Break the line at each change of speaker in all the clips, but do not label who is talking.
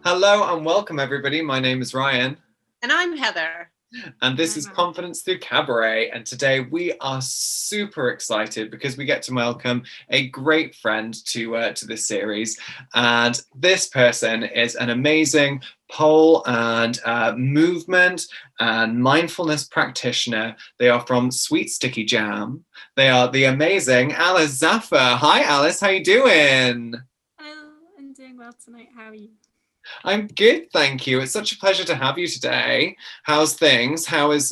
Hello and welcome everybody. My name is Ryan.
And I'm Heather.
And this is Confidence Through Cabaret. And today we are super excited because we get to welcome a great friend to this series. And this person is an amazing pole and movement and mindfulness practitioner. They are from Sweet Sticky Jam. They are the amazing Alys Zaffre. Hi Alyss, how you doing?
Hello, I'm doing well tonight. How are you?
I'm good, thank you. It's such a pleasure to have you today. How's things? How is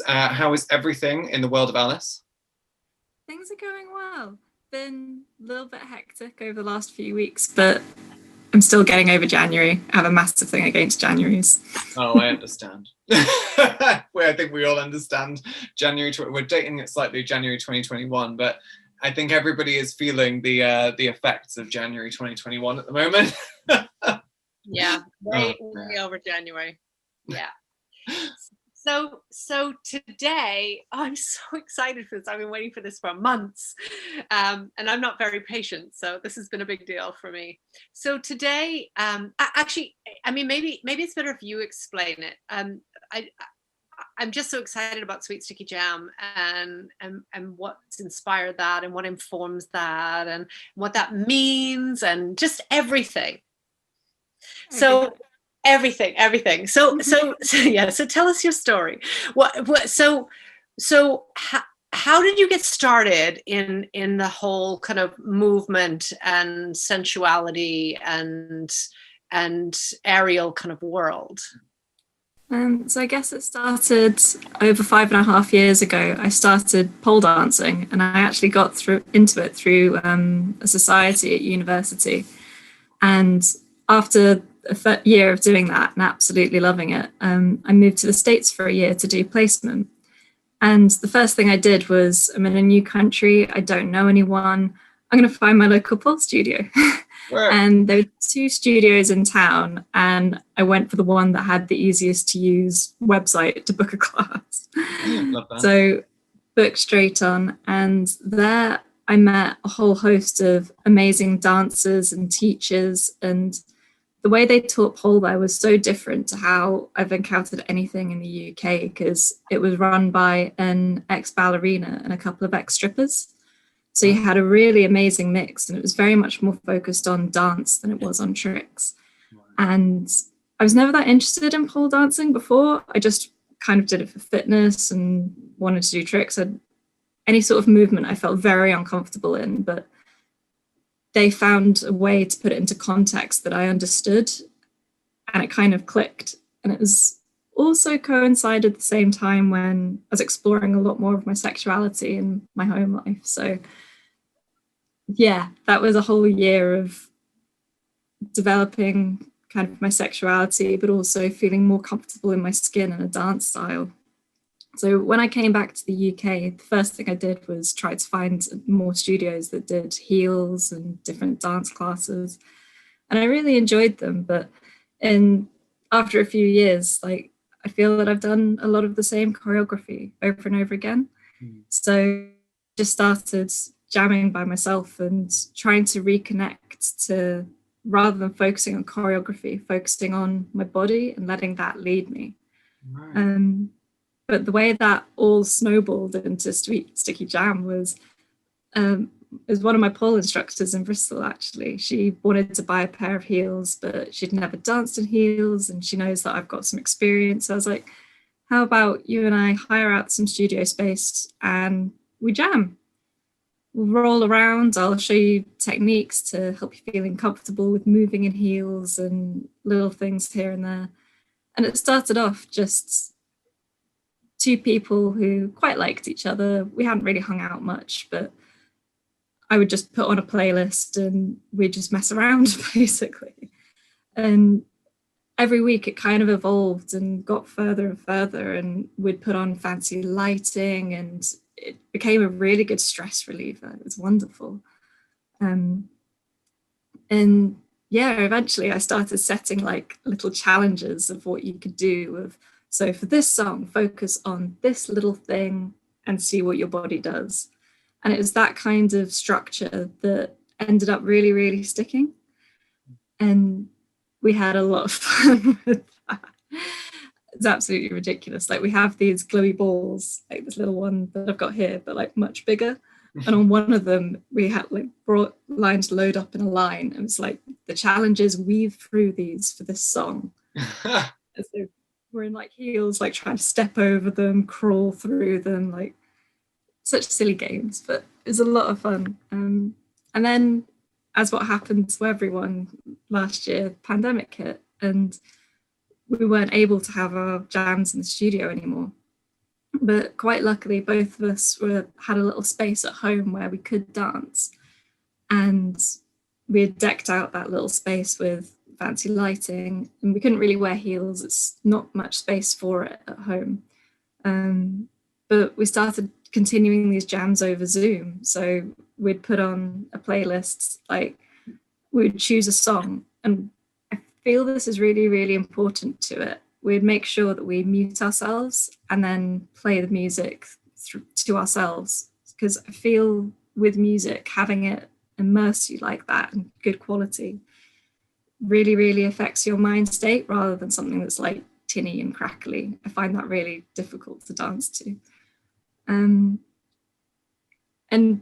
everything in the world of Alyss?
Things are going well. Been a little bit hectic over the last few weeks, but I'm still getting over January. I have a massive thing against Januaries.
Oh, I understand. I think we all understand. We're dating it slightly January 2021, but I think everybody is feeling the effects of January 2021 at the moment.
Yeah, way over January. Yeah. So today, I'm so excited for this. I've been waiting for this for months, and I'm not very patient, so this has been a big deal for me. So today, actually, I mean, maybe it's better if you explain it. I'm just so excited about Sweet Sticky Jam and what's inspired that and what informs that and what that means and just everything. So everything. So yeah. So tell us your story. How did you get started in the whole kind of movement and sensuality and aerial kind of world?
So I guess it started over 5.5 years ago. I started pole dancing, and I actually got into it through a society at university. And after a year of doing that and absolutely loving it, I moved to the States for a year to do placement. And the first thing I did was, I'm in a new country, I don't know anyone, I'm going to find my local pole studio. And there were 2 studios in town, and I went for the one that had the easiest to use website to book a class.
Love that.
So booked straight on, and there I met a whole host of amazing dancers and teachers, and the way they taught pole there was so different to how I've encountered anything in the UK, because it was run by an ex-ballerina and a couple of ex-strippers. So you had a really amazing mix, and it was very much more focused on dance than it was on tricks. And I was never that interested in pole dancing before. I just kind of did it for fitness and wanted to do tricks. Any sort of movement I felt very uncomfortable in, but they found a way to put it into context that I understood, and it kind of clicked. And it was also coincided at the same time when I was exploring a lot more of my sexuality in my home life. So yeah, that was a whole year of developing kind of my sexuality, but also feeling more comfortable in my skin and a dance style. So when I came back to the UK, the first thing I did was try to find more studios that did heels and different dance classes. And I really enjoyed them. But after a few years, I feel that I've done a lot of the same choreography over and over again. So I just started jamming by myself and trying to reconnect to, rather than focusing on choreography, focusing on my body and letting that lead me. Right. But the way that all snowballed into Sweet Sticky Jam was one of my pole instructors in Bristol, actually. She wanted to buy a pair of heels, but she'd never danced in heels, and she knows that I've got some experience. So I was like, how about you and I hire out some studio space and we jam? We'll roll around. I'll show you techniques to help you feeling comfortable with moving in heels and little things here and there. And it started off just 2 people who quite liked each other. We hadn't really hung out much, but I would just put on a playlist and we'd just mess around, basically. And every week it kind of evolved and got further and further, and we'd put on fancy lighting, and it became a really good stress reliever. It was wonderful. And yeah, eventually I started setting little challenges of what you could do. So for this song, focus on this little thing and see what your body does. And it was that kind of structure that ended up really, really sticking. And we had a lot of fun with that. It's absolutely ridiculous. Like we have these glowy balls, like this little one that I've got here, but like much bigger. And on one of them, we had like brought lines to load up in a line. And it's like the challenge is weave through these for this song. So we're in like heels, like trying to step over them, crawl through them, like such silly games, but it was a lot of fun. And then, as what happened to everyone last year, the pandemic hit, and we weren't able to have our jams in the studio anymore. But quite luckily, both of us had a little space at home where we could dance. And we had decked out that little space with fancy lighting, and we couldn't really wear heels. It's not much space for it at home. But we started continuing these jams over Zoom. So we'd put on a playlist, like we'd choose a song. And I feel this is really, really important to it. We'd make sure that we mute ourselves and then play the music to ourselves. Because I feel with music, having it immerse you like that and good quality really, really affects your mind state rather than something that's like tinny and crackly. I find that really difficult to dance to. And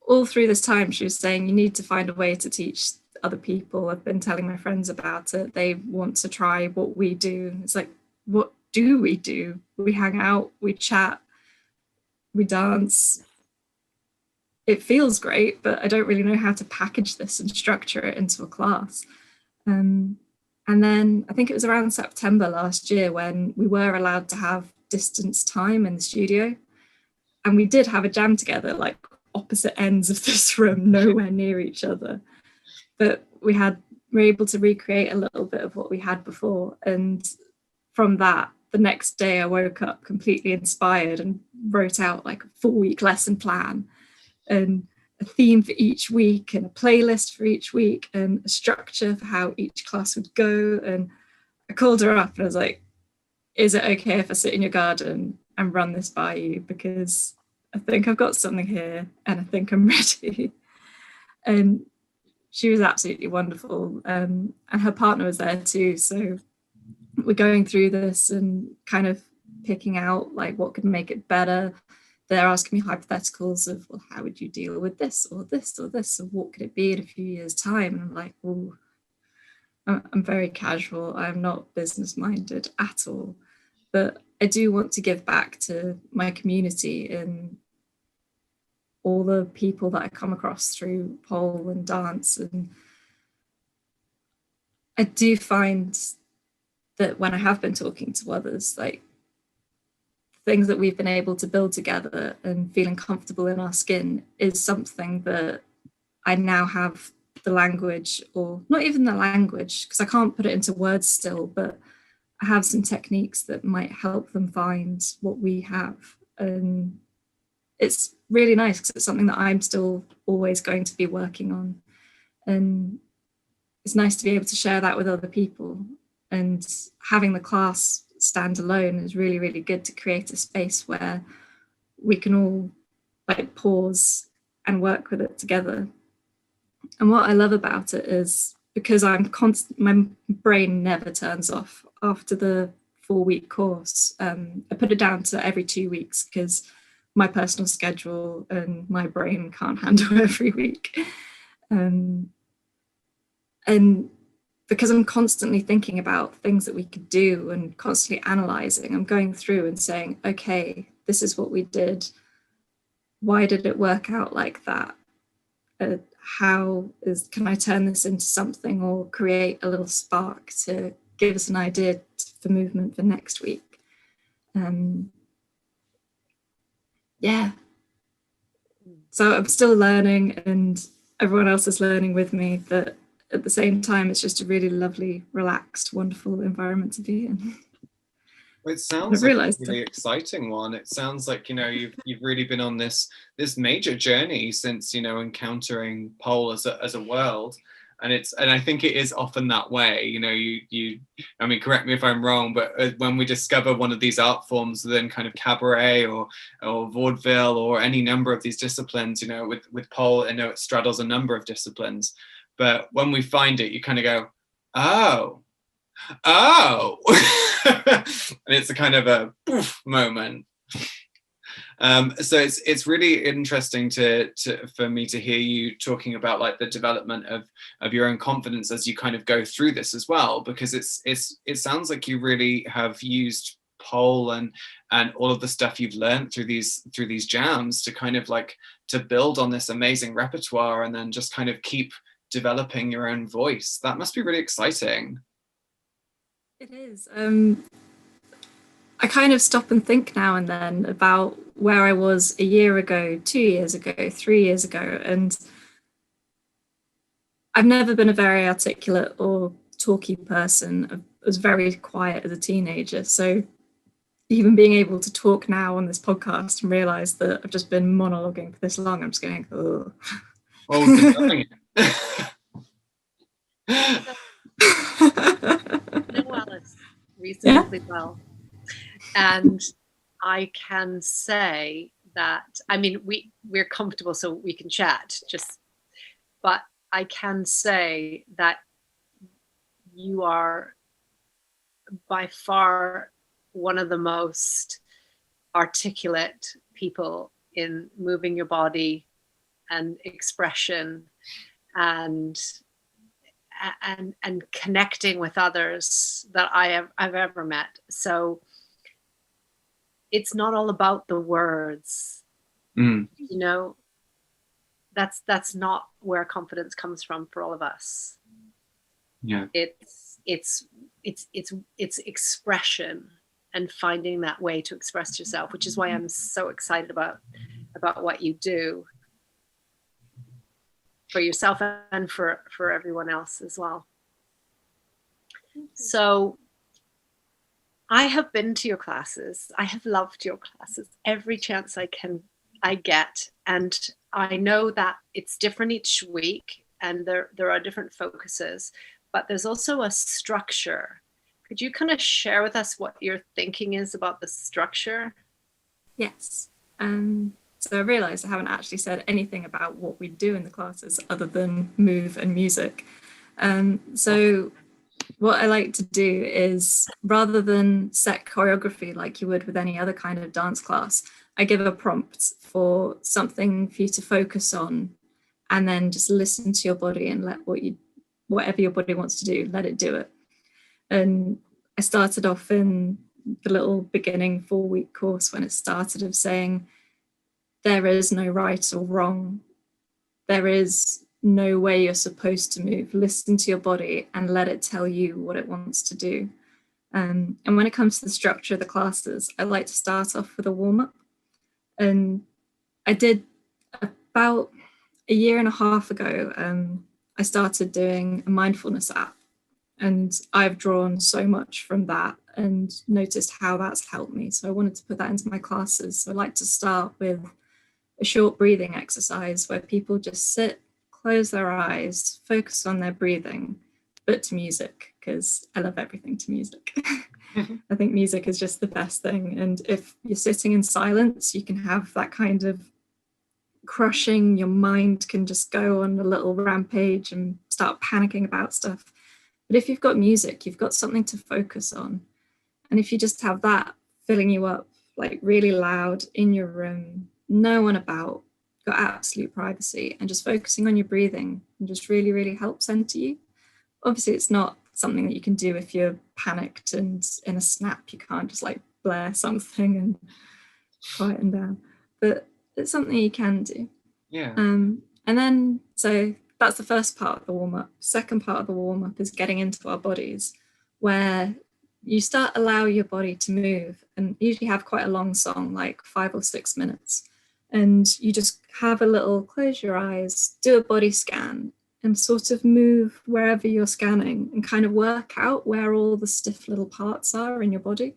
all through this time, she was saying, you need to find a way to teach other people. I've been telling my friends about it. They want to try what we do. It's like, what do? We hang out, we chat, we dance. It feels great, but I don't really know how to package this and structure it into a class. And then I think it was around September last year when we were allowed to have distance time in the studio. And we did have a jam together, like opposite ends of this room, nowhere near each other. But we were able to recreate a little bit of what we had before. And from that, the next day I woke up completely inspired and wrote out like a 4-week lesson plan and a theme for each week and a playlist for each week and a structure for how each class would go. And I called her up and I was like, is it okay if I sit in your garden and run this by you? Because I think I've got something here and I think I'm ready. And she was absolutely wonderful. And her partner was there too. So we're going through this and kind of picking out like what could make it better. They're asking me hypotheticals of, well, how would you deal with this or this or this? Or what could it be in a few years' time? And I'm like, well, I'm very casual. I'm not business minded at all. But I do want to give back to my community and all the people that I come across through pole and dance. And I do find that when I have been talking to others, like things that we've been able to build together and feeling comfortable in our skin is something that I now have the language, or not even the language, because I can't put it into words still, but I have some techniques that might help them find what we have. And it's really nice because it's something that I'm still always going to be working on. And it's nice to be able to share that with other people. And having the class stand alone is really, really good to create a space where we can all like pause and work with it together. And what I love about it is because my brain never turns off after the 4-week course. I put it down to every 2 weeks because my personal schedule and my brain can't handle every week. And because I'm constantly thinking about things that we could do and constantly analyzing, I'm going through and saying, okay, this is what we did. Why did it work out like that? Can I turn this into something or create a little spark to give us an idea for movement for next week? Yeah. So I'm still learning and everyone else is learning with me, but at the same time, it's just a really lovely, relaxed, wonderful environment to be in.
Well, it sounds like a really exciting one. It sounds like, you've really been on this major journey since, encountering pole as a world. And I think it is often that way, correct me if I'm wrong, but when we discover one of these art forms, then kind of cabaret or vaudeville or any number of these disciplines, with pole, I know it straddles a number of disciplines. But when we find it, you kind of go, Oh. Oh. And it's a kind of a poof moment. So it's really interesting for me to hear you talking about like the development of your own confidence as you kind of go through this as well, because it sounds like you really have used pole and all of the stuff you've learned through these jams to kind of like to build on this amazing repertoire and then just kind of keep developing your own voice. That must be really exciting.
It is. I kind of stop and think now and then about where I was a year ago, 2 years ago, 3 years ago, and I've never been a very articulate or talky person. I was very quiet as a teenager, so even being able to talk now on this podcast and realize that I've just been monologuing for this long, I'm just going, oh.
Oh,
Alyss reasonably well. And I can say that, I mean, we're comfortable so we can chat, but I can say that you are by far one of the most articulate people in moving your body and expression and connecting with others that I've ever met. So it's not all about the words, you know. That's not where confidence comes from for all of us.
Yeah,
it's expression and finding that way to express yourself, which is why I'm so excited about what you do for yourself and for everyone else as well. So I have been to your classes. I have loved your classes every chance I get. And I know that it's different each week and there are different focuses, but there's also a structure. Could you kind of share with us what your thinking is about the structure?
Yes. So I realized I haven't actually said anything about what we do in the classes other than move and music. So what I like to do is, rather than set choreography like you would with any other kind of dance class, I give a prompt for something for you to focus on, and then just listen to your body and let whatever your body wants to do, let it do it. And I started off in the little beginning 4-week course when it started of saying, there is no right or wrong. There is no way you're supposed to move. Listen to your body and let it tell you what it wants to do. And when it comes to the structure of the classes, I like to start off with a warm-up. And I did about a year and a half ago, I started doing a mindfulness app. And I've drawn so much from that and noticed how that's helped me. So I wanted to put that into my classes. So I like to start with a short breathing exercise where people just sit, close their eyes, focus on their breathing, but to music, because I love everything to music. I think music is just the best thing. And if you're sitting in silence, you can have that kind of crushing, your mind can just go on a little rampage and start panicking about stuff. But if you've got music, you've got something to focus on. And if you just have that filling you up, like really loud in your room, no one about, got absolute privacy, and just focusing on your breathing and just really, really help center you. Obviously, it's not something that you can do if you're panicked and in a snap. You can't just like blare something and quieten down. But it's something you can do.
Yeah.
And then, so that's the first part of the warm-up. Second part of the warm-up is getting into our bodies, where you start allow your body to move, and usually have quite a long song, like 5 or 6 minutes. And you just have a little, close your eyes, do a body scan, and sort of move wherever you're scanning and kind of work out where all the stiff little parts are in your body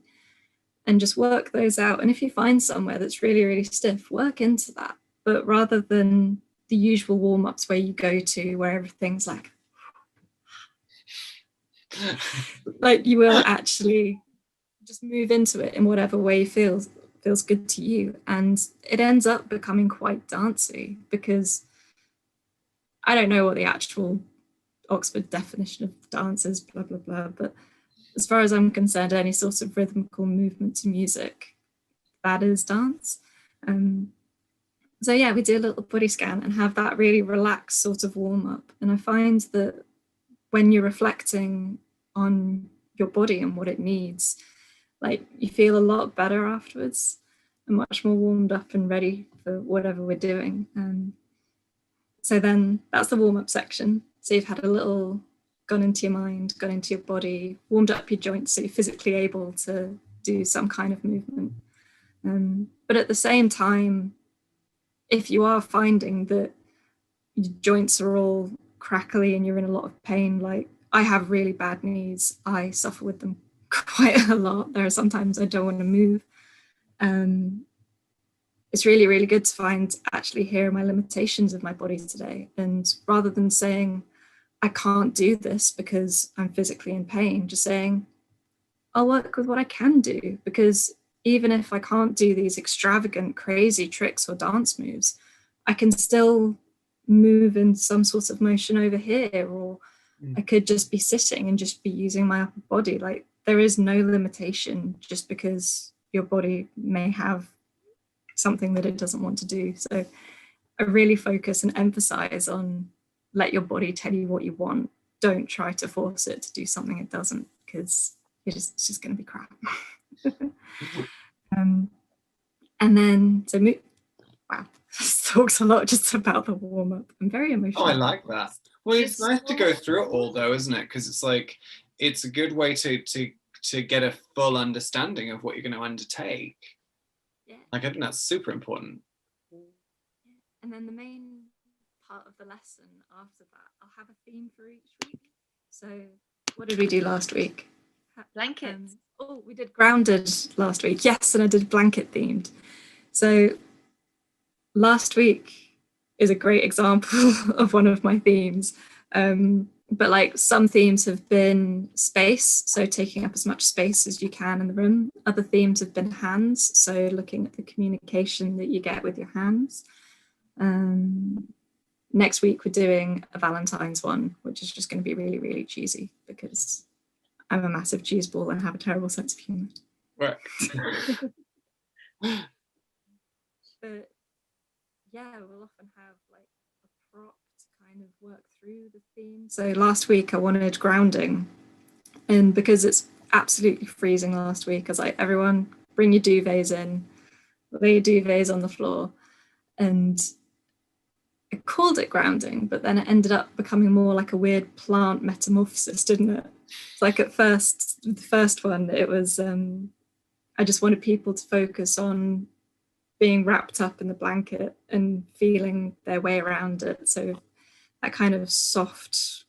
and just work those out. And if you find somewhere that's really, really stiff, work into that. But rather than the usual warm-ups where you go to where everything's like you will actually just move into it in whatever way feels good to you. And it ends up becoming quite dancey, because I don't know what the actual Oxford definition of dance is blah, blah, blah. But as far as I'm concerned, any sort of rhythmical movement to music, that is dance. So yeah, we do a little body scan and have that really relaxed sort of warm up. And I find that when you're reflecting on your body and what it needs, like you feel a lot better afterwards and much more warmed up and ready for whatever we're doing. So then that's the warm up section. So you've had a little gone into your mind, gone into your body, warmed up your joints so you're physically able to do some kind of movement. But at the same time, if you are finding that your joints are all crackly and you're in a lot of pain, like I have really bad knees, I suffer with them quite a lot. There are sometimes I don't want to move. It's really, really good to find actually here are my limitations of my body today. And rather than saying, I can't do this because I'm physically in pain, just saying, I'll work with what I can do, because even if I can't do these extravagant, crazy tricks or dance moves, I can still move in some sort of motion over here, or I could just be sitting and just be using my upper body. Like there is no limitation just because your body may have something that it doesn't want to do. So I really focus and emphasize on let your body tell you what you want. Don't try to force it to do something it doesn't, because it's just going to be crap. And then, so wow, this talks a lot just about the warm up. I'm very emotional.
Oh, I like that. Well, it's nice to go through it all, though, isn't it? Because it's like it's a good way to get a full understanding of what you're going to undertake.
Yeah.
Like I think that's super important.
And then the main part of the lesson after that, I'll have a theme for each week. So what did we do last week?
Blankets.
We did grounded last week. Yes, and I did blanket themed. So last week is a great example of one of my themes. But like some themes have been space, so taking up as much space as you can in the room. Other themes have been hands, so looking at the communication that you get with your hands. Next week we're doing a Valentine's one, which is just going to be really, really cheesy because I'm a massive cheese ball and have a terrible sense of humor.
Right.
But yeah, we'll often have like a prop to kind of work through the theme. So last week I wanted grounding, and because it's absolutely freezing last week, I was like, everyone bring your duvets in, lay your duvets on the floor. And I called it grounding, but then it ended up becoming more like a weird plant metamorphosis, didn't it? It's like at first, the first one, it was, I just wanted people to focus on being wrapped up in the blanket and feeling their way around it. So that kind of soft,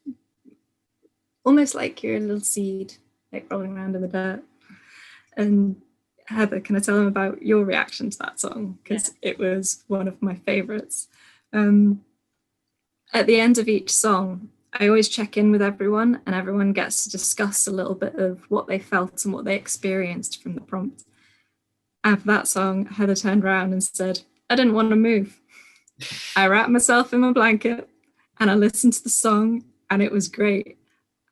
almost like you're a little seed, like rolling around in the dirt. And Heather, can I tell them about your reaction to that song? Because it was one of my favorites. At the end of each song, I always check in with everyone, and everyone gets to discuss a little bit of what they felt and what they experienced from the prompt. And for that song, Heather turned around and said, I didn't want to move. I wrapped myself in my blanket and I listened to the song, and it was great.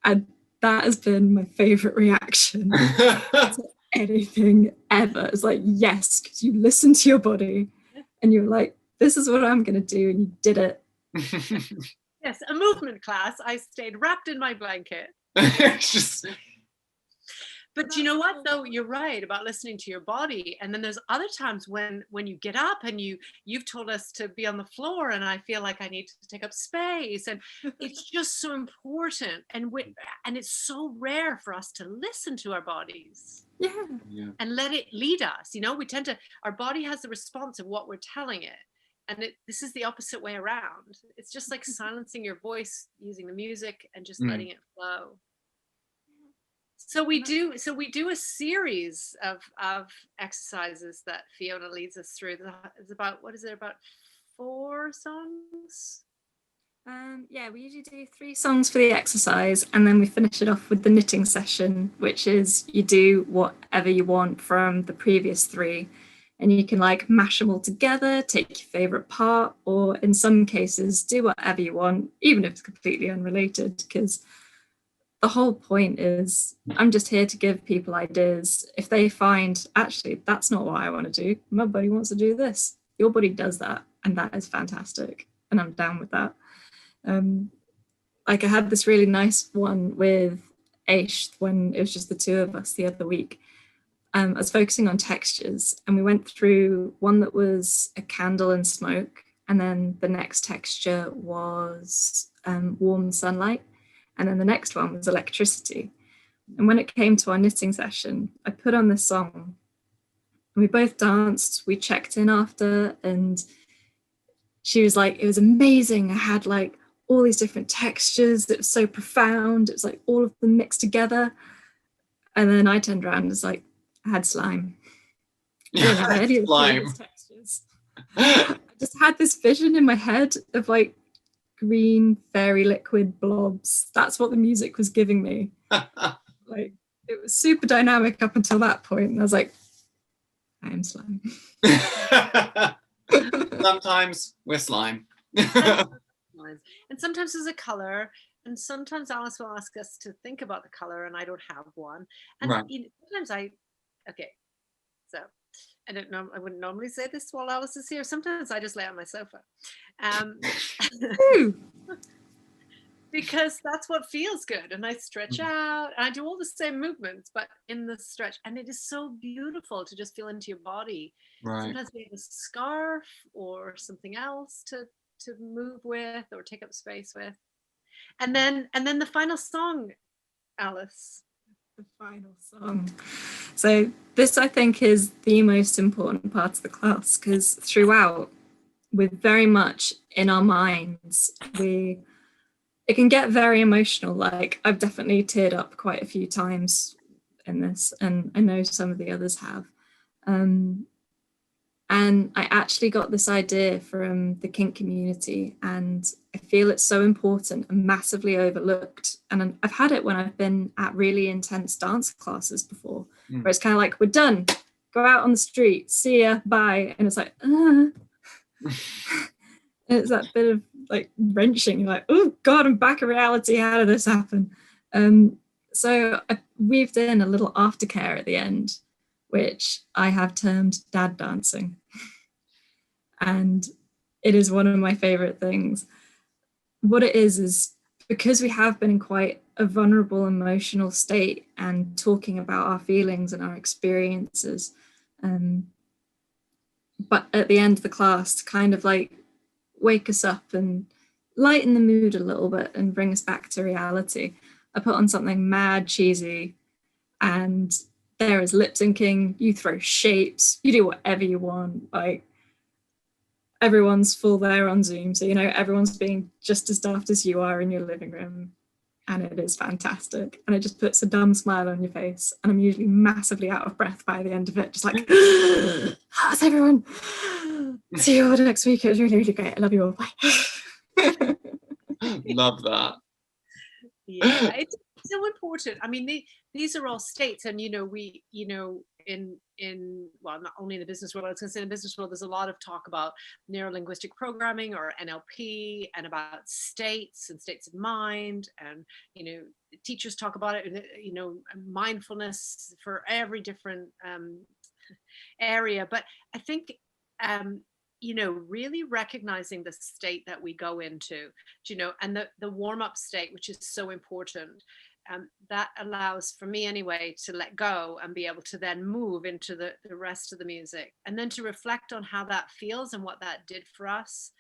And that has been my favorite reaction to anything ever. It's like, yes, because you listened to your body and you're like, this is what I'm going to do. And you did it.
Yes, a movement class. I stayed wrapped in my blanket. But you know what, though? You're right about listening to your body. And then there's other times when you get up and you've told us to be on the floor, and I feel like I need to take up space. And it's just so important. And it's so rare for us to listen to our bodies.
Yeah.
And let it lead us. You know, our body has the response of what we're telling it. And this is the opposite way around. It's just like silencing your voice using the music and just letting it flow. So we do a series of exercises that Fiona leads us through. It's about, about 4 songs?
Yeah, we usually do 3 songs for the exercise, and then we finish it off with the knitting session, which is you do whatever you want from the previous 3. and you can like mash them all together, take your favorite part, or in some cases do whatever you want, even if it's completely unrelated, because the whole point is I'm just here to give people ideas. If they find, actually, that's not what I want to do, my body wants to do this, your body does that, and that is fantastic, and I'm down with that. Like I had this really nice one with Aish when it was just the two of us the other week. I was focusing on textures, and we went through one that was a candle and smoke, and then the next texture was warm sunlight, and then the next one was electricity. And when it came to our knitting session, I put on this song, and we both danced, we checked in after, and she was like, it was amazing. I had like all these different textures. It was so profound. It was like all of them mixed together. And then I turned around and was like, I had slime. I didn't have any of the textures. I just had this vision in my head of like green fairy liquid blobs. That's what the music was giving me. Like it was super dynamic up until that point. And I was like, I am slime.
Sometimes we're slime.
And sometimes there's a color, and sometimes Alyss will ask us to think about the color, and I don't have one. And
right.
Sometimes so I don't know. I wouldn't normally say this while Alyss is here. Sometimes I just lay on my sofa, because that's what feels good. And I stretch out, and I do all the same movements, but in the stretch. And it is so beautiful to just feel into your body.
Right.
Sometimes we have a scarf or something else to move with or take up space with. And then the final song, Alyss.
The final song. So this, I think, is the most important part of the class, because throughout, we're very much in our minds. It can get very emotional. Like I've definitely teared up quite a few times in this, and I know some of the others have. And I actually got this idea from the kink community, and I feel it's so important and massively overlooked. And I've had it when I've been at really intense dance classes before, where it's kind of like, we're done, go out on the street, see ya, bye. And it's like, and it's that bit of like wrenching, you're like, oh God, I'm back in reality, how did this happen? So I weaved in a little aftercare at the end, which I have termed dad dancing. And it is one of my favorite things. What it is because we have been in quite a vulnerable emotional state and talking about our feelings and our experiences. But at the end of the class, to kind of like wake us up and lighten the mood a little bit and bring us back to reality, I put on something mad cheesy, and there is lip syncing, you throw shapes, you do whatever you want. Like everyone's full there on Zoom, so everyone's being just as daft as you are in your living room, and it is fantastic. And it just puts a dumb smile on your face, and I'm usually massively out of breath by the end of it, just like, how's everyone? See you all next week. It was really, really great. I love you all. Bye.
Love that.
Yeah, it's so important. I mean, these are all states, and we in well, not only in the business world, I was going to say in the business world, there's a lot of talk about neurolinguistic programming or NLP, and about states and states of mind, and teachers talk about it, mindfulness for every different area. But I think really recognizing the state that we go into, and the warm-up state, which is so important. That allows, for me anyway, to let go and be able to then move into the rest of the music, and then to reflect on how that feels and what that did for us,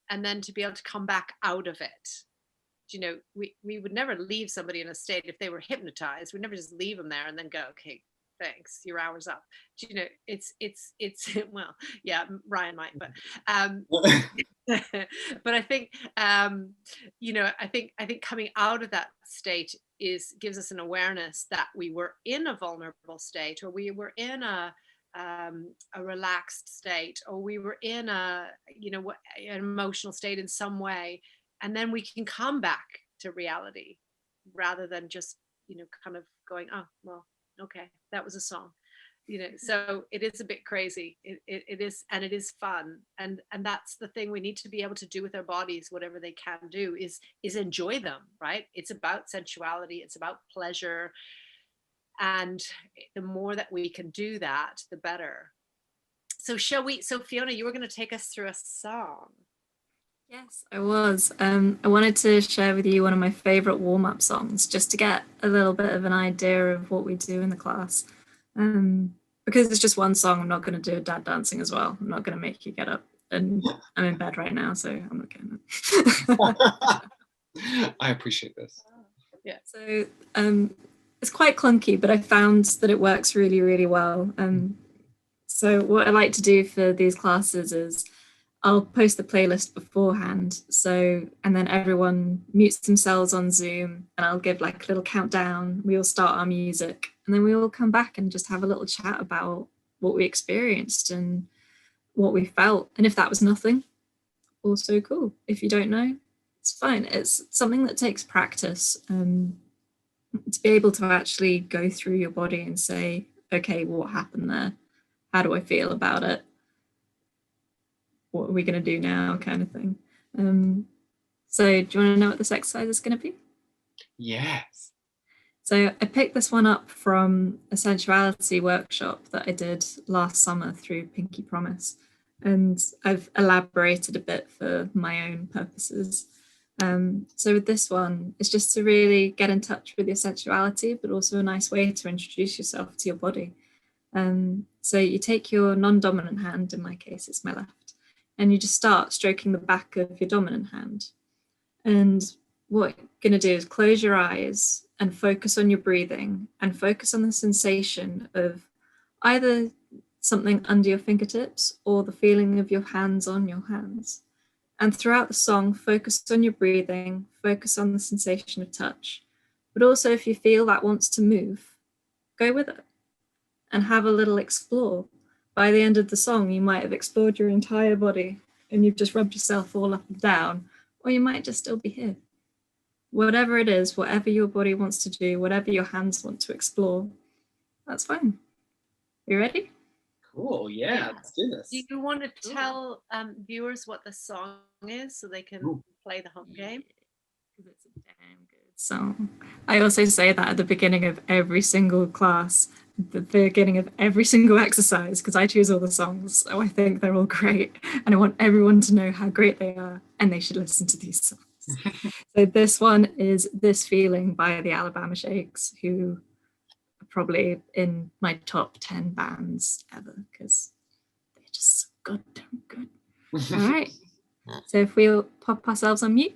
and then to be able to come back out of it. We would never leave somebody in a state if they were hypnotized. We'd never just leave them there and then go, okay, thanks, your hour's up. It's well, yeah, Ryan might, but but I think I think coming out of that state gives us an awareness that we were in a vulnerable state, or we were in a relaxed state, or we were in an emotional state in some way, and then we can come back to reality rather than just kind of going, oh well, okay, that was a song. So it is a bit crazy. It is, and it is fun, and that's the thing we need to be able to do with our bodies. Whatever they can do is enjoy them, right? It's about sensuality, it's about pleasure, and the more that we can do that, the better. So Fiona, you were going to take us through a song.
Yes, I was. I wanted to share with you one of my favorite warm-up songs, just to get a little bit of an idea of what we do in the class. Because it's just one song, I'm not going to do dad dancing as well. I'm not going to make you get up. And I'm in bed right now, so I'm not going
to. I appreciate this.
Yeah.
So it's quite clunky, but I found that it works really, really well. So what I like to do for these classes is I'll post the playlist beforehand. And then everyone mutes themselves on Zoom, and I'll give like a little countdown. We all start our music, and then we all come back and just have a little chat about what we experienced and what we felt. And if that was nothing, also cool. If you don't know, it's fine. It's something that takes practice. To be able to actually go through your body and say, okay, what happened there? How do I feel about it? What are we going to do now, kind of thing. So do you want to know what this exercise is going to be?
Yes.
So I picked this one up from a sensuality workshop that I did last summer through Pinky Promise. And I've elaborated a bit for my own purposes. So with this one, it's just to really get in touch with your sensuality, but also a nice way to introduce yourself to your body. So you take your non-dominant hand, in my case, it's my left, and you just start stroking the back of your dominant hand. And what you're going to do is close your eyes and focus on your breathing and focus on the sensation of either something under your fingertips or the feeling of your hands on your hands. And throughout the song, focus on your breathing, focus on the sensation of touch. But also, if you feel that wants to move, go with it and have a little explore. By the end of the song, you might have explored your entire body and you've just rubbed yourself all up and down, or you might just still be here. Whatever it is, whatever your body wants to do, whatever your hands want to explore, that's fine. You ready?
Cool, yeah, let's do this.
Do you want to tell viewers what the song is so they can play the home game?
Because it's a damn good song. I also say that at the beginning of every single class, the beginning of every single exercise, because I choose all the songs, so I think they're all great, and I want everyone to know how great they are, and they should listen to these songs. So this one is This Feeling by the Alabama Shakes, who are probably in my top 10 bands ever, because they're just so goddamn good. All right, so if we'll pop ourselves on mute.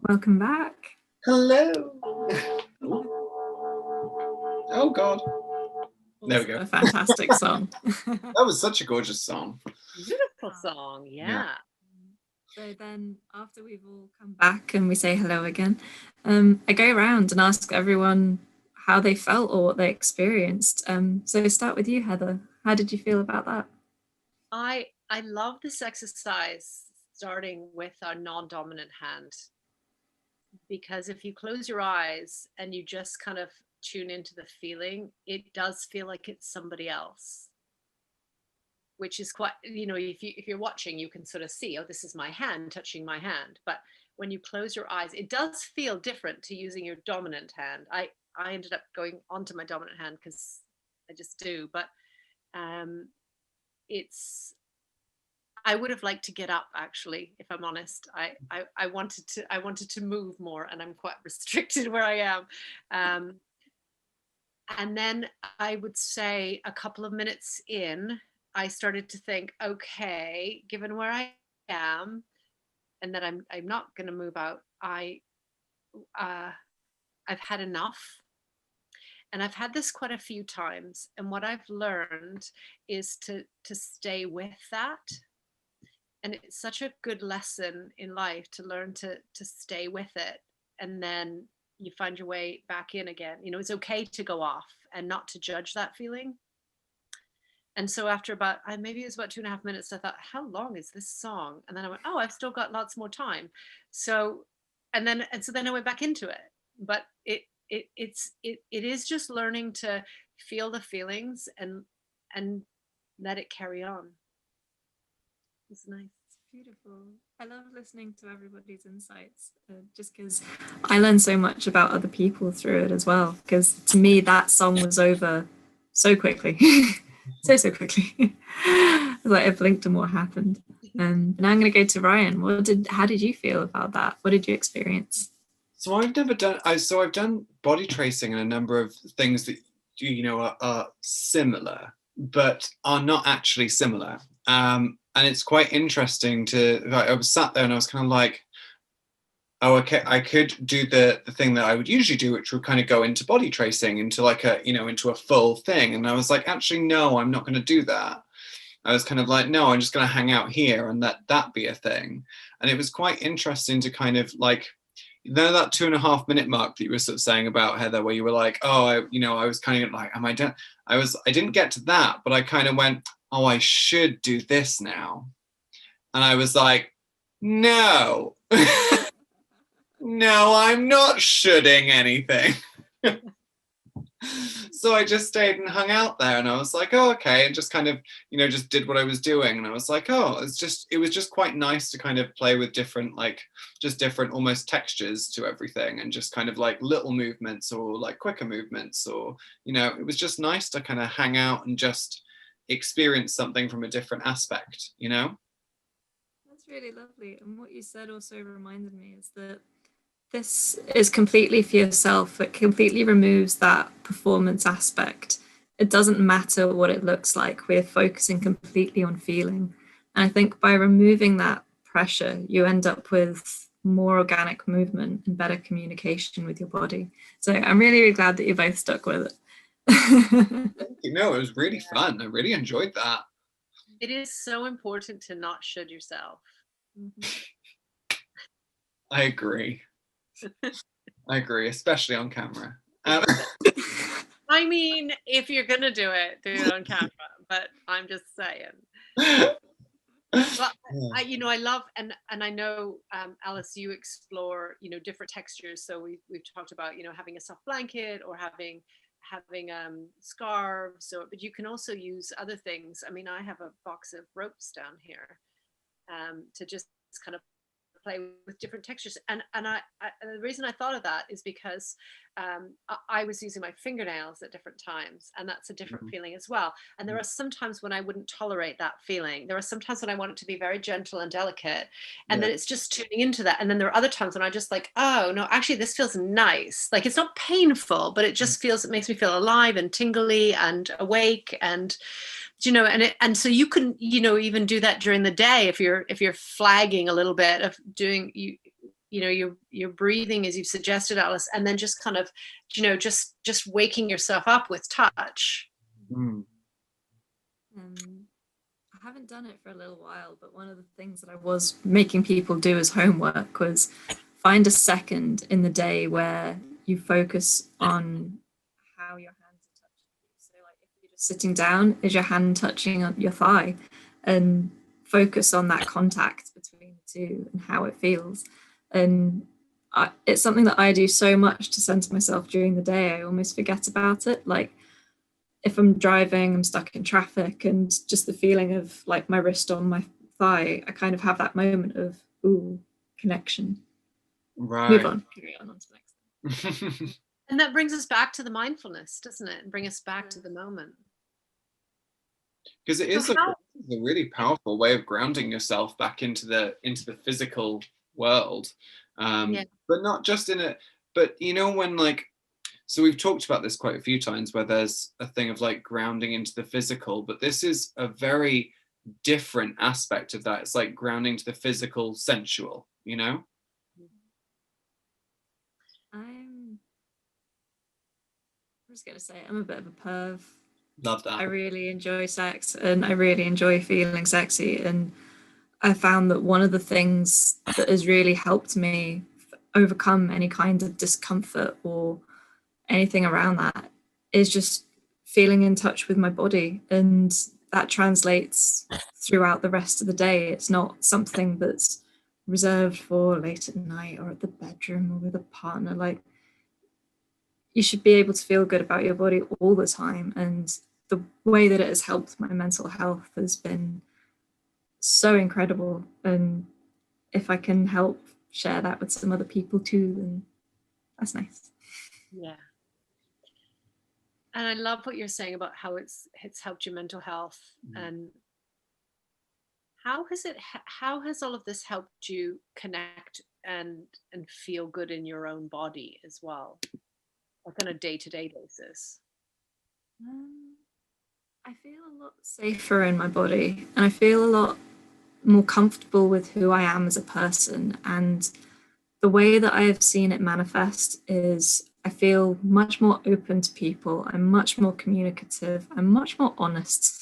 Welcome back.
Hello. Oh God. There we go.
A fantastic song.
That was such a gorgeous song.
Beautiful song, yeah.
So then after we've all come back and we say hello again, I go around and ask everyone how they felt or what they experienced. So start with you, Heather. How did you feel about that?
I love this exercise starting with our non-dominant hand, because if you close your eyes and you just kind of tune into the feeling, it does feel like it's somebody else, which is quite, if you're watching, you can sort of see, oh, this is my hand touching my hand. But when you close your eyes, it does feel different to using your dominant hand. I ended up going onto my dominant hand because I just do, but I would have liked to get up, actually, if I'm honest. I wanted to move more, and I'm quite restricted where I am. And then I would say a couple of minutes in, I started to think, okay, given where I am, and that I'm not going to move out, I've had enough. And I've had this quite a few times. And what I've learned is to stay with that. And it's such a good lesson in life to learn to stay with it. And then you find your way back in again. It's okay to go off and not to judge that feeling. And so after about, maybe it was about 2.5 minutes, I thought, how long is this song? And then I went, oh, I've still got lots more time. So then I went back into it. But it is just learning to feel the feelings and let it carry on. It's nice.
It's beautiful. I love listening to everybody's insights, just because I learn so much about other people through it as well. Because to me, that song was over so quickly, so quickly. Like I blinked and what happened. Now I'm going to go to Ryan. How did you feel about that? What did you experience?
So I've done body tracing and a number of things that are similar, but are not actually similar. And it's quite interesting I was sat there and I was kind of like, oh, okay, I could do the thing that I would usually do, which would kind of go into body tracing, into like into a full thing. And I was like, actually, no, I'm not going to do that. I was kind of like, no, I'm just going to hang out here and let that be a thing. And it was quite interesting to kind of like, that 2.5 minute mark that you were sort of saying about, Heather, where you were like, oh, I was kind of like, am I done? I didn't get to that, but I kind of went, oh, I should do this now. And I was like, no, no, I'm not shoulding anything. So I just stayed and hung out there, and I was like, oh, okay, and just kind of, just did what I was doing. And I was like, oh, it was just quite nice to kind of play with different, like, just different almost textures to everything, and just kind of like little movements or like quicker movements, or, it was just nice to kind of hang out and just experience something from a different aspect,
That's really lovely. And what you said also reminded me is that this is completely for yourself. It completely removes that performance aspect. It doesn't matter what it looks like. We're focusing completely on feeling. And I think by removing that pressure, you end up with more organic movement and better communication with your body. So I'm really, really glad that you both stuck with it.
It was really fun. I really enjoyed that.
It is so important to not should yourself.
Mm-hmm. I agree. I agree, especially on camera.
I mean, if you're gonna do it on camera. But I'm just saying. But I love, and I know, Alyss, you explore different textures. So we've talked about having a soft blanket or having scarves, but you can also use other things. I mean, I have a box of ropes down here to just kind of play with different textures. And the reason I thought of that is because I was using my fingernails at different times, and that's a different feeling as well. And there are some times when I wouldn't tolerate that feeling. There are some times when I want it to be very gentle and delicate, and then it's just tuning into that. And then there are other times when I just like, oh no, actually this feels nice. Like it's not painful, but it just it makes me feel alive and tingly and awake, and and so you can even do that during the day if you're flagging a little bit of doing your breathing, as you've suggested, Alyss, and then just kind of, just waking yourself up with touch.
Mm.
I haven't done it for a little while, but one of the things that I was making people do as homework was find a second in the day where you focus on how your hands are touching you. So like if you're just sitting down, is your hand touching on your thigh? And focus on that contact between the two and how it feels. And it's something that I do so much to center myself during the day, I almost forget about it. Like if I'm driving, I'm stuck in traffic, and just the feeling of like my wrist on my thigh, I kind of have that moment of, ooh, connection.
Right.
Move on, carry on to the next thing.
And that brings us back to the mindfulness, doesn't it? And bring us back to the moment.
Because it is a really powerful way of grounding yourself back into the physical world. But not just in it, but when like, so we've talked about this quite a few times where there's a thing of like grounding into the physical, but this is a very different aspect of that. It's like grounding to the physical sensual,
I'm just going to say I'm a bit of a perv.
Love that.
I really enjoy sex and I really enjoy feeling sexy. And I found that one of the things that has really helped me overcome any kind of discomfort or anything around that is just feeling in touch with my body. And that translates throughout the rest of the day. It's not something that's reserved for late at night or at the bedroom or with a partner. Like, you should be able to feel good about your body all the time. And the way that it has helped my mental health has been so incredible. And if I can help share that with some other people too, then that's nice.
Yeah. And I love what you're saying about how it's helped your mental health. And how has all of this helped you connect and feel good in your own body as well, like on a day-to-day basis?
I feel a lot safer in my body, and I feel a lot more comfortable with who I am as a person. And the way that I have seen it manifest is I feel much more open to people. I'm much more communicative. I'm much more honest.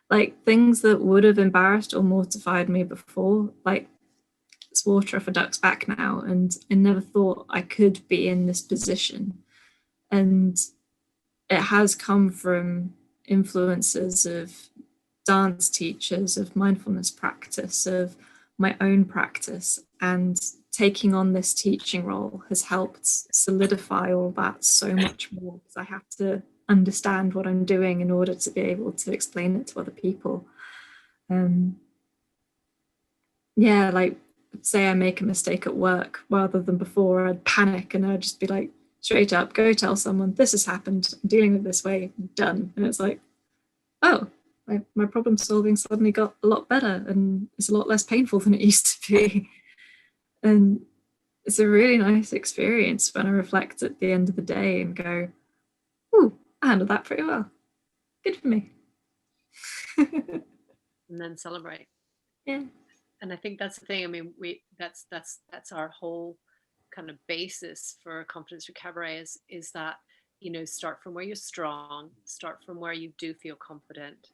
Like things that would have embarrassed or mortified me before, like it's water off a duck's back now. And I never thought I could be in this position. And it has come from influences of dance teachers, of mindfulness practice, of my own practice. And taking on this teaching role has helped solidify all that so much more, because I have to understand what I'm doing in order to be able to explain it to other people. Like say I make a mistake at work, rather than before I'd panic and I'd just be like, straight up, go tell someone this has happened, I'm dealing with this way, done. And it's like, oh, my problem solving suddenly got a lot better and it's a lot less painful than it used to be. And it's a really nice experience when I reflect at the end of the day and go, ooh, I handled that pretty well. Good for me.
And then celebrate.
Yeah.
And I think that's the thing. I mean, that's our whole kind of basis for Confidence Through Cabaret is that, start from where you're strong, start from where you do feel confident,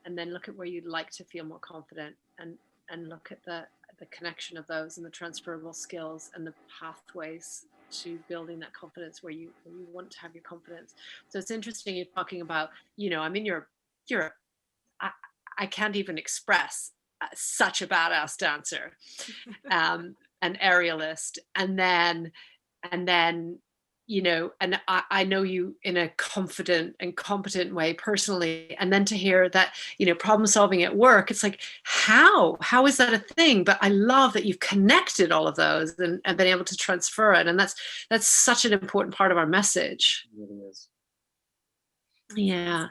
and then look at where you'd like to feel more confident, and look at the connection of those and the transferable skills and the pathways to building that confidence where you want to have your confidence. So it's interesting you're talking about, I mean, I can't even express such a badass dancer, an aerialist, and then and I know you in a confident and competent way personally, and then to hear that problem solving at work, it's like, how is that a thing? But I love that you've connected all of those and been able to transfer it, and that's such an important part of our message.
It really is.
Yeah.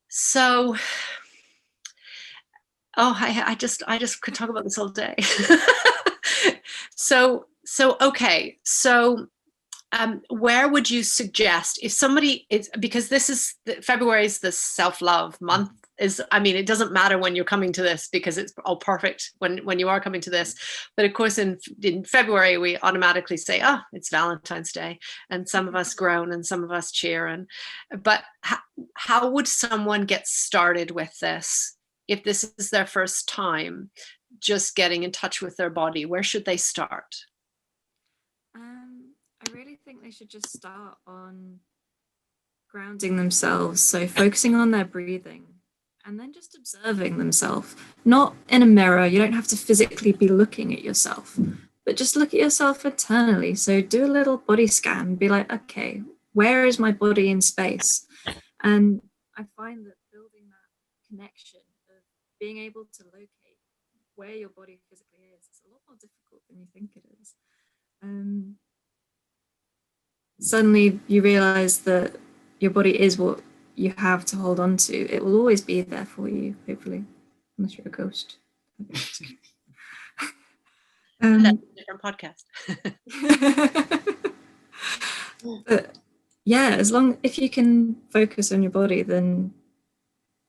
So I just could talk about this all day. So okay. So where would you suggest, if somebody is, because February is the self-love month I mean, it doesn't matter when you're coming to this because it's all perfect when you are coming to this. But of course, in February, we automatically say, oh, it's Valentine's Day. And some of us groan and some of us cheer. But how would someone get started with this if this is their first time just getting in touch with their body? Where should they start?
I really think they should just start on grounding themselves. So focusing on their breathing. And then just observing themselves, not in a mirror. You don't have to physically be looking at yourself, but just look at yourself internally. So do a little body scan, be like, okay, where is my body in space? And I find that building that connection of being able to locate where your body physically is a lot more difficult than you think it is. Suddenly you realize that your body is what you have to hold on to. It will always be there for you, hopefully, unless you're a ghost.
That's a different podcast.
But yeah, if you can focus on your body, then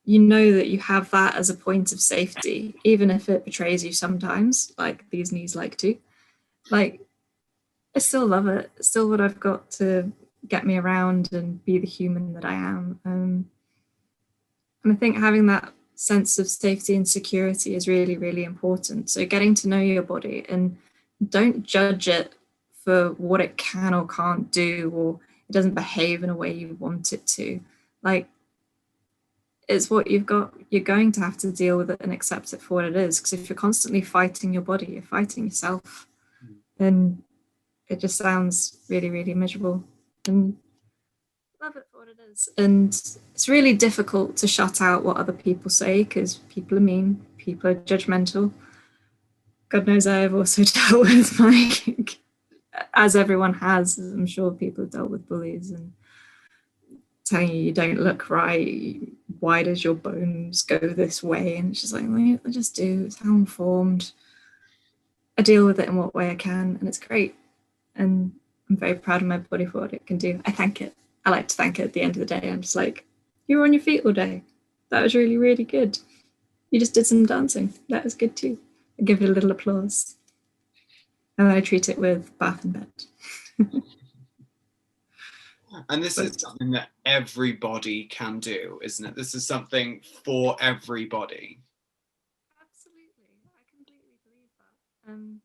you know that you have that as a point of safety, even if it betrays you sometimes, like these knees like to. Like, I still love it. It's still what I've got to get me around and be the human that I am. And I think having that sense of safety and security is really, really important. So getting to know your body and don't judge it for what it can or can't do, or it doesn't behave in a way you want it to. Like, it's what you've got. You're going to have to deal with it and accept it for what it is. Because if you're constantly fighting your body, you're fighting yourself. And it just sounds really, really miserable. And love it for what it is. And it's really difficult to shut out what other people say because people are mean, people are judgmental. God knows I've also dealt with like, as everyone has, I'm sure people have dealt with bullies and telling you don't look right. Why does your bones go this way? And it's just like, well, I just do. It's how I'm formed. I deal with it in what way I can, and it's great. And I'm very proud of my body for what it can do. I thank it. I like to thank it at the end of the day. I'm just like, you were on your feet all day. That was really, really good. You just did some dancing. That was good too. I give it a little applause. And then I treat it with bath and bed.
And this is something that everybody can do, isn't it? This is something for everybody.
Absolutely. I completely believe that.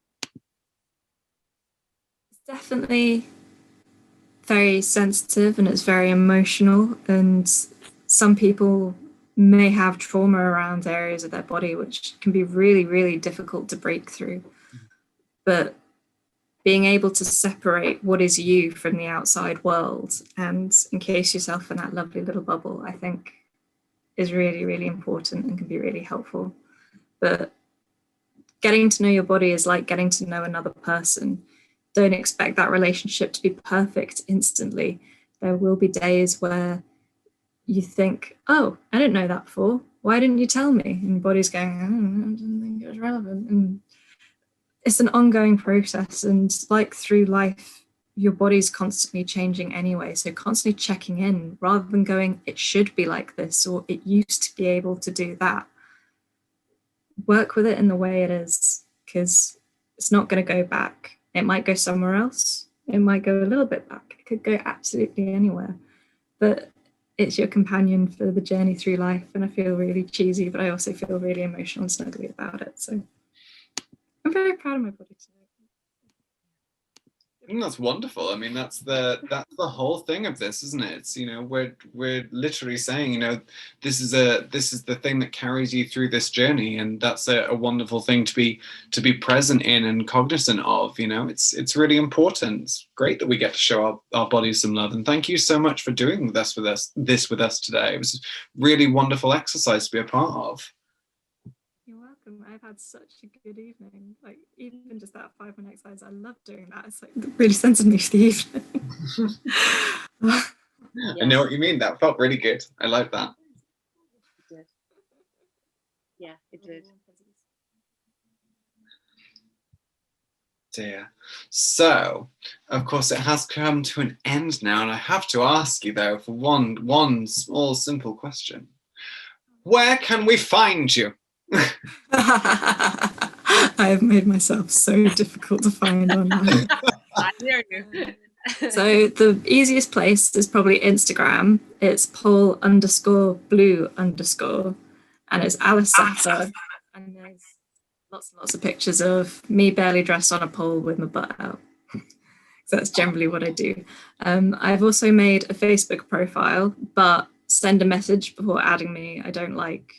It's definitely very sensitive and it's very emotional, and some people may have trauma around areas of their body which can be really, really difficult to break through. But being able to separate what is you from the outside world and encase yourself in that lovely little bubble, I think is really, really important and can be really helpful. But getting to know your body is like getting to know another person. Don't expect that relationship to be perfect instantly. There will be days where you think, oh, I didn't know that before. Why didn't you tell me? And your body's going, I didn't think it was relevant. And it's an ongoing process. And like through life, your body's constantly changing anyway. So constantly checking in rather than going, it should be like this, or it used to be able to do that. Work with it in the way it is, because it's not going to go back. It might go somewhere else. It might go a little bit back. It could go absolutely anywhere. But it's your companion for the journey through life. And I feel really cheesy, but I also feel really emotional and snuggly about it. So I'm very proud of my body today.
I think that's wonderful. I mean, that's the whole thing of this, isn't it? It's, we're literally saying, this is the thing that carries you through this journey, and that's a wonderful thing to be present in and cognizant of. It's really important. It's great that we get to show our bodies some love, and thank you so much for doing this with us today. It was a really wonderful exercise to be a part of.
I've had such a good evening. Like, even just that 5-minute exercise, I love doing that. It's like really centered me for the evening.
I know what you mean. That felt really good. I like that.
It did. Yeah, it did.
Dear. So, of course, it has come to an end now, and I have to ask you though for one small simple question. where can we find you?
I have made myself so difficult to find online.
I hear you.
So the easiest place is probably Instagram. It's pole_blue_, and it's Alys Zaffre. And there's lots and lots of pictures of me barely dressed on a pole with my butt out. So that's generally what I do. I've also made a Facebook profile, but send a message before adding me. I don't like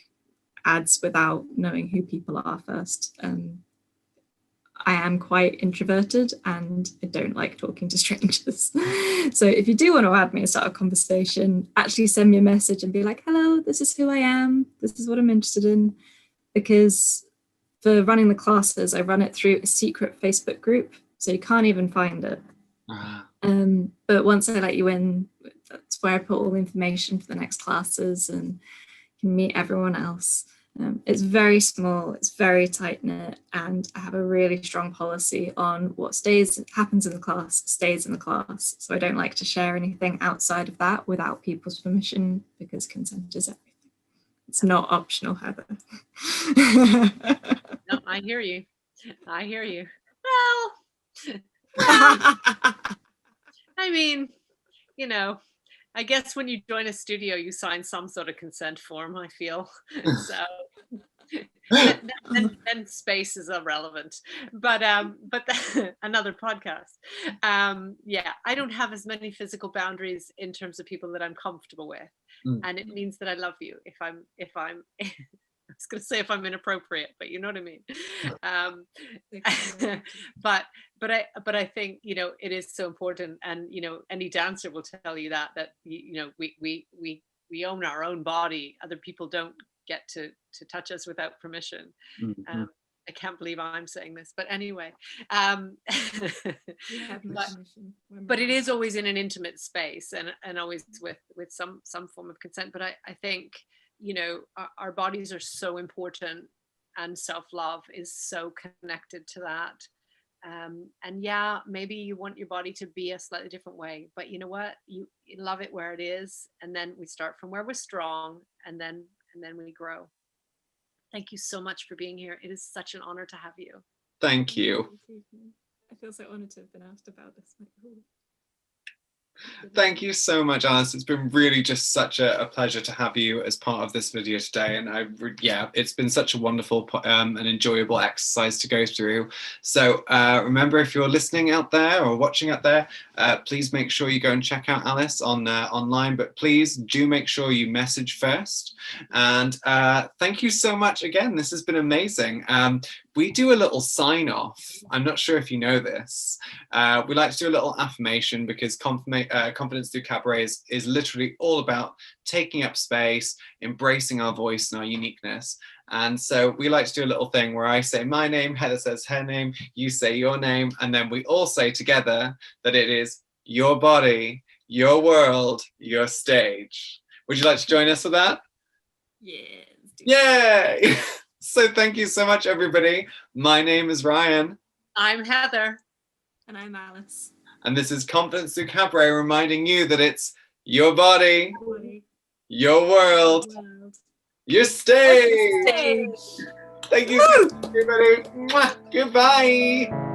ads without knowing who people are first. I am quite introverted and I don't like talking to strangers. So if you do want to add me and start a conversation, actually send me a message and be like, hello, this is who I am. This is what I'm interested in. Because for running the classes, I run it through a secret Facebook group. So you can't even find it. But once I let you in, that's where I put all the information for the next classes and you can meet everyone else. It's very small, it's very tight knit, and I have a really strong policy on what happens in the class stays in the class. So I don't like to share anything outside of that without people's permission, because consent is everything. It's not optional, Heather.
No, I hear you. I hear you. Well, I mean, you know, I guess when you join a studio, you sign some sort of consent form, I feel. So then space is irrelevant. But another podcast. Yeah, I don't have as many physical boundaries in terms of people that I'm comfortable with. And it means that I love you if I'm I was going to say if I'm inappropriate, but you know what I mean. But I think, you know, it is so important, and you know, any dancer will tell you that you know, we own our own body. Other people don't get to touch us without permission. I can't believe I'm saying this, but anyway, but it is always in an intimate space, and always with some form of consent. But I think, you know, our bodies are so important, and self-love is so connected to that. And yeah, maybe you want your body to be a slightly different way, but you know what, you love it where it is, and then we start from where we're strong, and then we grow. Thank you so much for being here. It is such an honor to have you.
Thank you.
I feel so honored to have been asked about this.
Thank you so much, Alyss. It's been really just such a pleasure to have you as part of this video today. And it's been such a wonderful and enjoyable exercise to go through. So remember, if you're listening out there or watching out there, please make sure you go and check out Alyss on online, but please do make sure you message first. And thank you so much again. This has been amazing. We do a little sign off. I'm not sure if you know this. We like to do a little affirmation, because Confidence Through Cabaret is literally all about taking up space, embracing our voice and our uniqueness. And so we like to do a little thing where I say my name, Heather says her name, you say your name, and then we all say together that it is your body, your world, your stage. Would you like to join us for that?
Yeah.
Yay! So thank you so much, everybody. My name is Ryan.
I'm Heather.
And I'm Alyss.
And this is Confidence Through Cabaret, reminding you that it's your body, your world, your stage. Thank you so much, everybody. Mwah. Goodbye.